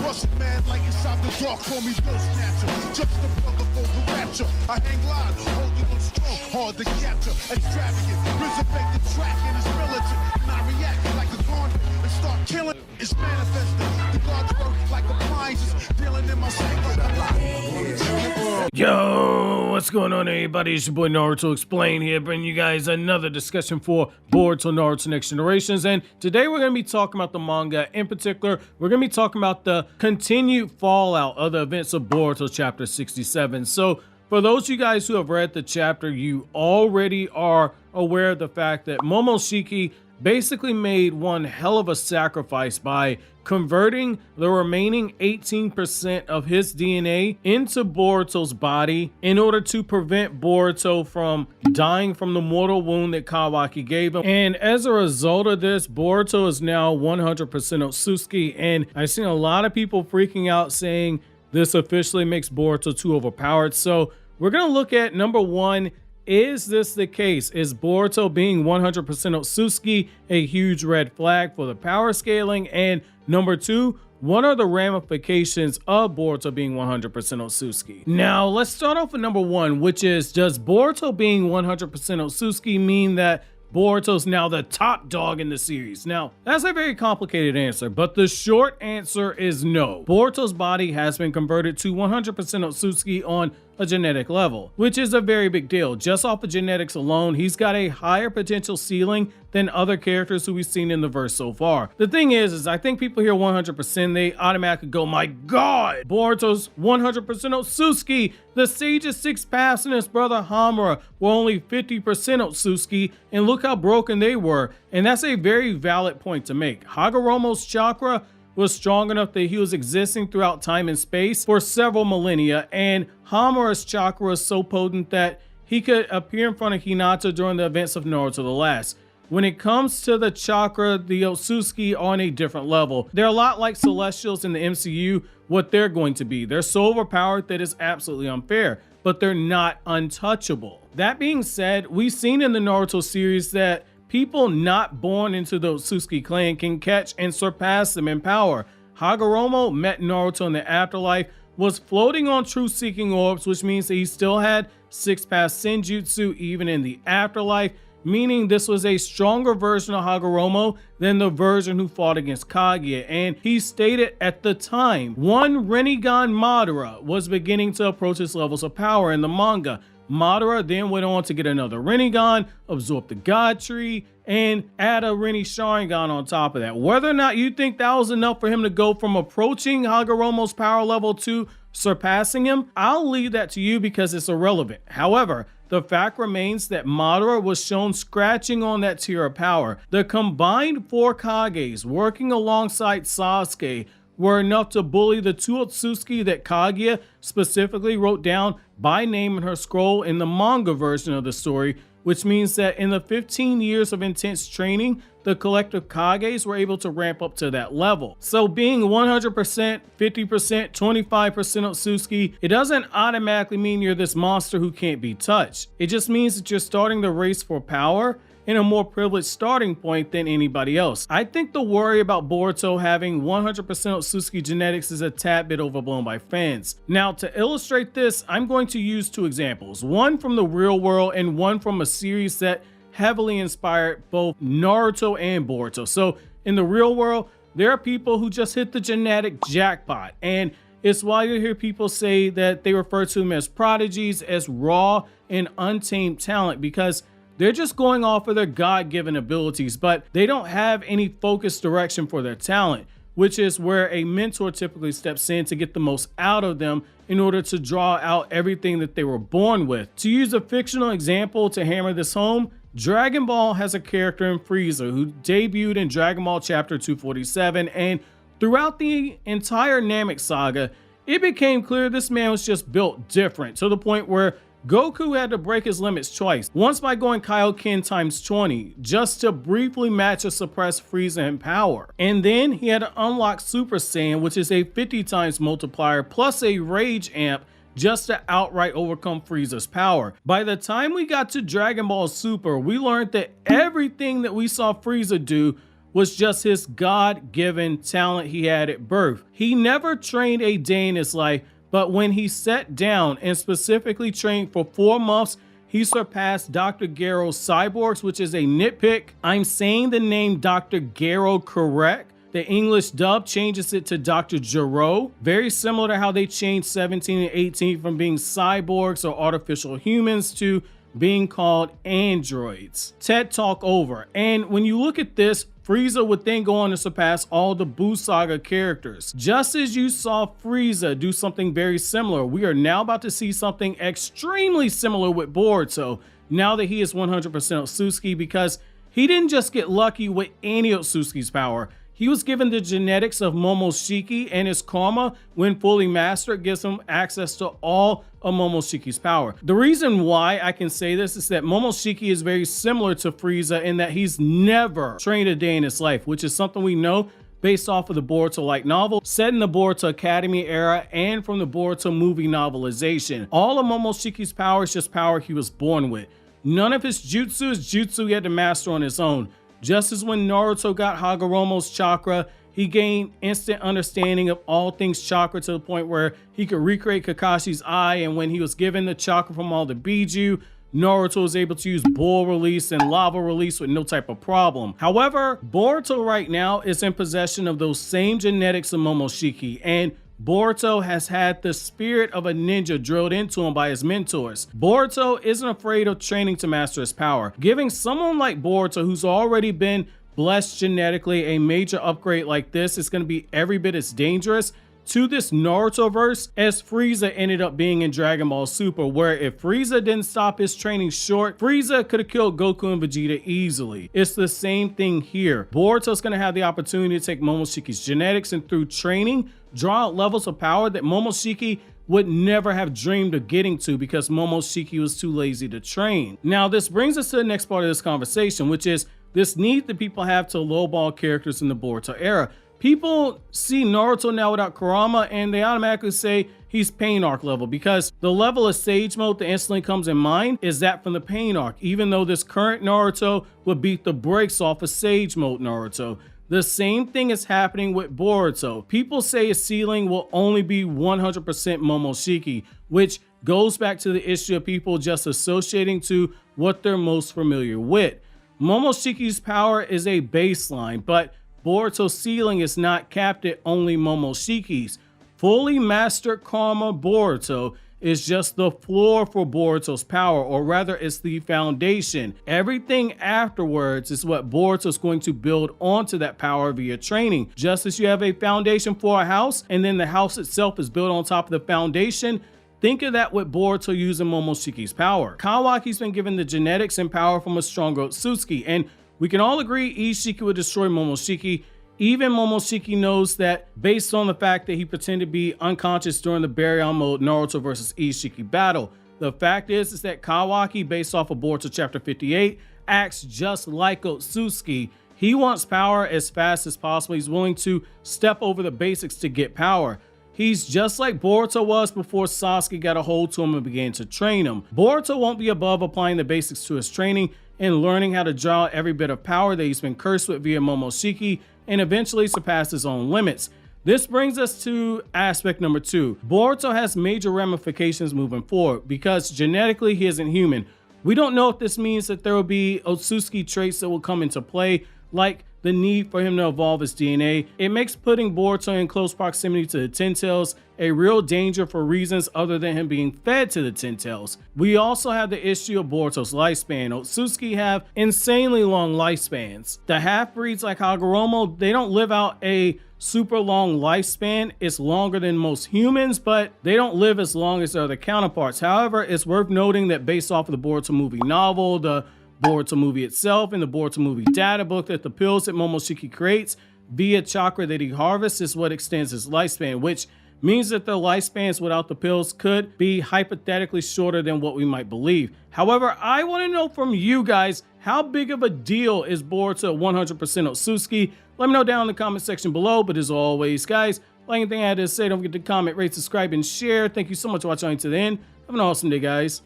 Russian man like inside the dark, call me Bill Snatcher. Just the brother for the rapture. I hang live, holding on strong, hard to capture. Extravagant, resurrect the track and it's militant. And I react like a garden and start killing. It's manifesting. The God's work like appliances, dealing in my sight like a lot. Yo, what's going on, everybody? It's your boy Naruto Explain here, bringing you guys another discussion for Boruto Naruto Next Generations. And today we're going to be talking about the manga. In particular, we're going to be talking about the continued fallout of the events of Boruto chapter 67. So for those of you guys who have read the chapter, you already are aware of the fact that Momoshiki basically made one hell of a sacrifice by converting the remaining 18% of his DNA into Boruto's body in order to prevent Boruto from dying from the mortal wound that Kawaki gave him. And as a result of this, Boruto is now 100% Otsutsuki, and I've seen a lot of people freaking out saying this officially makes Boruto too overpowered. So we're going to look at number one, is this the case? Is Boruto being 100% Otsutsuki a huge red flag for the power scaling? And number two, what are the ramifications of Boruto being 100% Otsutsuki? Now, let's start off with number one, which is, does Boruto being 100% Otsutsuki mean that Boruto's now the top dog in the series? Now, that's a very complicated answer, but the short answer is no. Boruto's body has been converted to 100% Otsutsuki on a genetic level, which is a very big deal. Just off of genetics alone, he's got a higher potential ceiling than other characters who we've seen in the verse so far. The thing is I think people hear 100%, they automatically go, my god, Boruto's 100% Otsutsuki. The sage's six paths and his brother Hamura were only 50% Otsutsuki, and look how broken they were. And that's a very valid point to make. Hagoromo's chakra was strong enough that he was existing throughout time and space for several millennia, and Hamura's chakra was so potent that he could appear in front of Hinata during the events of Naruto the Last. When it comes to the chakra, the Otsutsuki are on a different level. They're a lot like Celestials in the MCU, what they're going to be. They're so overpowered that it's absolutely unfair, but they're not untouchable. That being said, we've seen in the Naruto series that people not born into the Otsutsuki clan can catch and surpass them in power. Hagoromo met Naruto in the afterlife, was floating on truth-seeking orbs, which means that he still had six-path senjutsu even in the afterlife, meaning this was a stronger version of Hagoromo than the version who fought against Kaguya. And he stated at the time, one Rinnegan Madara was beginning to approach his levels of power in the manga. Madara then went on to get another Rinnegan, absorb the God Tree, and add a Rinne Sharingan on top of that. Whether or not you think that was enough for him to go from approaching Hagoromo's power level to surpassing him, I'll leave that to you because it's irrelevant. However, the fact remains that Madara was shown scratching on that tier of power. The combined four Kages working alongside Sasuke were enough to bully the two Otsutsuki that Kaguya specifically wrote down by name in her scroll in the manga version of the story, which means that in the 15 years of intense training, the collective Kages were able to ramp up to that level. So being 100%, 50%, 25% Otsutsuki, it doesn't automatically mean you're this monster who can't be touched. It just means that you're starting the race for power in a more privileged starting point than anybody else. I think the worry about Boruto having 100% Otsutsuki genetics is a tad bit overblown by fans. Now, to illustrate this, I'm going to use two examples, one from the real world and one from a series that heavily inspired both Naruto and Boruto. So in the real world, there are people who just hit the genetic jackpot, and it's why you hear people say that they refer to them as prodigies, as raw and untamed talent, because they're just going off of their God-given abilities, but they don't have any focused direction for their talent, which is where a mentor typically steps in to get the most out of them in order to draw out everything that they were born with. To use a fictional example to hammer this home, Dragon Ball has a character in Frieza who debuted in Dragon Ball Chapter 247, and throughout the entire Namek saga, it became clear this man was just built different, to the point where Goku had to break his limits twice, once by going Kaioken times 20 just to briefly match a suppressed Frieza in power, and then he had to unlock Super Saiyan, which is a 50 times multiplier plus a Rage Amp just to outright overcome Frieza's power. By the time we got to Dragon Ball Super, we learned that everything that we saw Frieza do was just his God-given talent he had at birth. He never trained a day in his life, but when he sat down and specifically trained for 4 months, he surpassed Dr. Gero's cyborgs, which is a nitpick. I'm saying the name Dr. Gero correct. The English dub changes it to Dr. Gero. Very similar to how they changed 17 and 18 from being cyborgs or artificial humans to being called androids. TED Talk over. And when you look at this, Frieza would then go on to surpass all the Buu Saga characters. Just as you saw Frieza do something very similar, we are now about to see something extremely similar with Boruto, now that he is 100% Otsutsuki, because he didn't just get lucky with any Otsutsuki's power. He was given the genetics of Momoshiki, and his karma, when fully mastered, gives him access to all of Momoshiki's power. The reason why I can say this is that Momoshiki is very similar to Frieza in that he's never trained a day in his life, which is something we know based off of the Boruto light novel, set in the Boruto Academy era, and from the Boruto movie novelization. All of Momoshiki's power is just power he was born with. None of his jutsu is jutsu he had to master on his own. Just as when Naruto got Hagoromo's chakra, he gained instant understanding of all things chakra to the point where he could recreate Kakashi's eye, and when he was given the chakra from all the Biju, Naruto was able to use bull release and lava release with no type of problem. However, Boruto right now is in possession of those same genetics of Momoshiki, and Boruto has had the spirit of a ninja drilled into him by his mentors. Boruto isn't afraid of training to master his power. Giving someone like Boruto, who's already been blessed genetically, a major upgrade like this is going to be every bit as dangerous to this Naruto verse as Frieza ended up being in Dragon Ball Super, where if Frieza didn't stop his training short, Frieza could have killed Goku and Vegeta easily. It's the same thing here. Boruto's going to have the opportunity to take Momoshiki's genetics and through training, draw out levels of power that Momoshiki would never have dreamed of getting to because Momoshiki was too lazy to train. Now, this brings us to the next part of this conversation, which is this need that people have to lowball characters in the Boruto era. People see Naruto now without Kurama and they automatically say he's pain arc level because the level of Sage Mode that instantly comes in mind is that from the pain arc, even though this current Naruto would beat the brakes off of Sage Mode Naruto. The same thing is happening with Boruto. People say his ceiling will only be 100% Momoshiki, which goes back to the issue of people just associating to what they're most familiar with. Momoshiki's power is a baseline, but Boruto's ceiling is not capped at only Momoshiki's. Fully mastered Karma Boruto is just the floor for Boruto's power, or rather it's the foundation. Everything afterwards is what Boruto's going to build onto that power via training. Just as you have a foundation for a house and then the house itself is built on top of the foundation, think of that with Boruto using Momoshiki's power. Kawaki's been given the genetics and power from a stronger Otsutsuki, and we can all agree Isshiki would destroy Momoshiki. Even Momoshiki knows that based on the fact that he pretended to be unconscious during the Baryon Mode Naruto versus Isshiki battle. The fact is that Kawaki, based off of Boruto chapter 58, acts just like Otsutsuki. He wants power as fast as possible. He's willing to step over the basics to get power. He's just like Boruto was before Sasuke got a hold to him and began to train him. Boruto won't be above applying the basics to his training and learning how to draw every bit of power that he's been cursed with via Momoshiki and eventually surpass his own limits. This brings us to aspect number 2. Boruto has major ramifications moving forward because genetically he isn't human. We don't know if this means that there will be Otsutsuki traits that will come into play, like the need for him to evolve his DNA. It makes putting Boruto in close proximity to the Ten Tails a real danger for reasons other than him being fed to the Ten Tails. We also have the issue of Boruto's lifespan. Otsutsuki have insanely long lifespans. The half-breeds like Hagoromo, they don't live out a super long lifespan. It's longer than most humans, but they don't live as long as their other counterparts. However, it's worth noting that based off of the Boruto movie novel, the Boruto movie itself, and the Boruto movie data book, that the pills that Momoshiki creates via chakra that he harvests is what extends his lifespan, which means that the lifespans without the pills could be hypothetically shorter than what we might believe. However, I want to know from you guys, how big of a deal is Boruto 100% Otsutsuki? Let me know down in the comment section below, but as always, guys, like anything I had to say, don't forget to comment, rate, subscribe, and share. Thank you so much for watching to the end. Have an awesome day, guys.